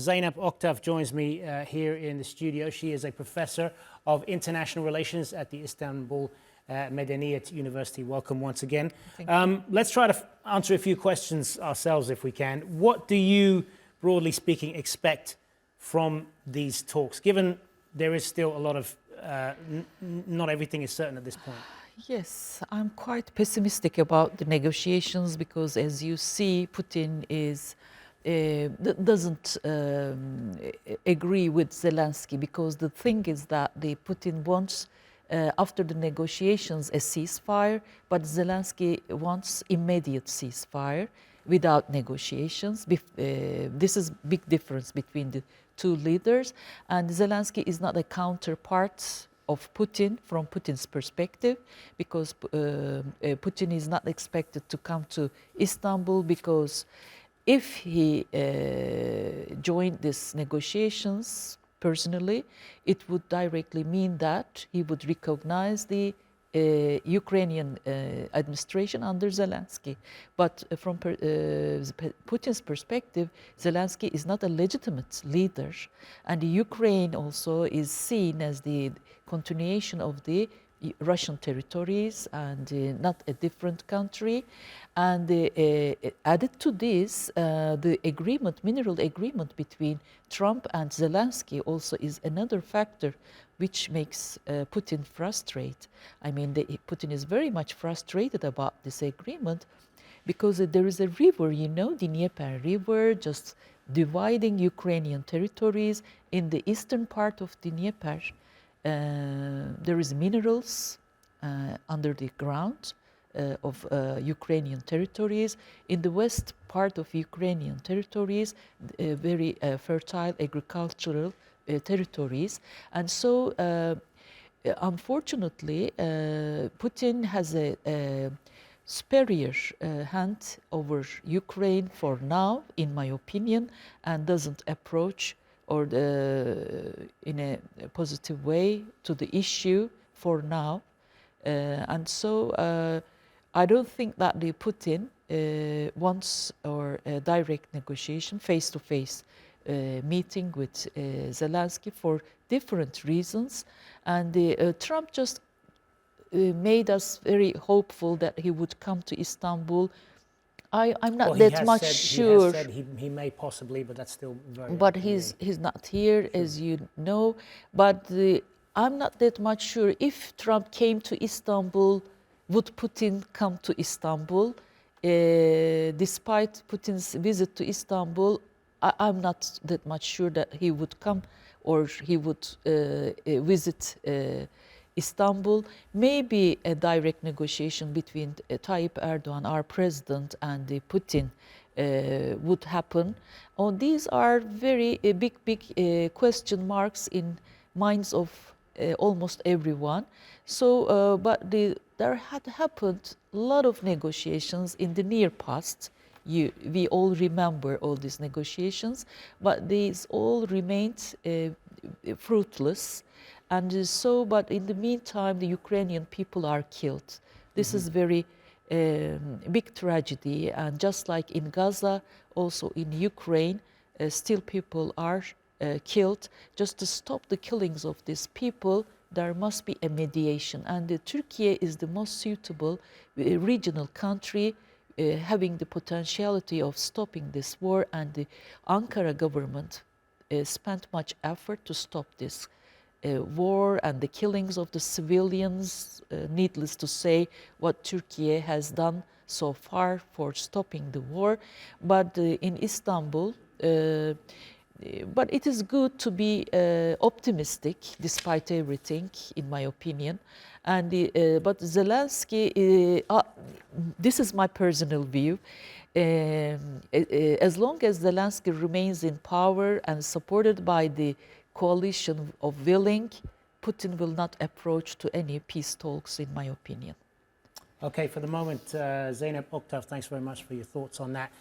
Zeynep Oktav joins me here in the studio. She is a professor of international relations at the Istanbul Medeniyet University. Welcome once again. Let's try to answer a few questions ourselves if we can. What do you, broadly speaking, expect from these talks, given there is still a lot of, not everything is certain at this point? Yes, I'm quite pessimistic about the negotiations because, as you see, Putin doesn't agree with Zelenskyy, because the thing is that Putin wants, after the negotiations, a ceasefire, but Zelenskyy wants immediate ceasefire without negotiations. This is a big difference between the two leaders, and Zelenskyy is not a counterpart of Putin from Putin's perspective, because Putin is not expected to come to Istanbul, because if he joined these negotiations personally, it would directly mean that he would recognize the Ukrainian administration under Zelenskyy. But from Putin's perspective, Zelenskyy is not a legitimate leader, and Ukraine also is seen as the continuation of the Russian territories and not a different country. And added to this, the agreement, mineral agreement between Trump and Zelenskyy also is another factor which makes Putin frustrated. I mean, Putin is very much frustrated about this agreement, because there is a river, you know, the Dnieper River, just dividing Ukrainian territories. In the eastern part of the Dnieper, there is minerals under the ground of Ukrainian territories. In the west part of Ukrainian territories, very fertile agricultural territories. And so, unfortunately, Putin has a superior hand over Ukraine for now, in my opinion, and doesn't approach or in a positive way to the issue for now. And so I don't think that Putin wants a direct negotiation, face-to-face meeting with Zelenskyy for different reasons. And Trump just made us very hopeful that he would come to Istanbul. I'm not that much sure. He has said he may possibly, but that's still very... But he's not here, as you know. But I'm not that much sure if Trump came to Istanbul, would Putin come to Istanbul? Despite Putin's visit to Istanbul, I'm not that much sure that he would come or he would visit Istanbul. Maybe a direct negotiation between Tayyip Erdoğan, our president, and Putin would happen. These are very big question marks in minds of almost everyone. So, but there had happened a lot of negotiations in the near past. We all remember all these negotiations, but these all remained fruitless. And so, but in the meantime, the Ukrainian people are killed. This is very big tragedy. And just like in Gaza, also in Ukraine, still people are killed. Just to stop the killings of these people, there must be a mediation. And Turkey is the most suitable regional country having the potentiality of stopping this war. And the Ankara government spent much effort to stop this war and the killings of the civilians. Needless to say, what Turkey has done so far for stopping the war. But in Istanbul, but it is good to be optimistic despite everything, in my opinion. And but Zelenskyy, this is my personal view. As long as Zelenskyy remains in power and supported by the coalition of willing, Putin will not approach to any peace talks, in my opinion. Okay, for the moment, Zeynep Oktav, thanks very much for your thoughts on that.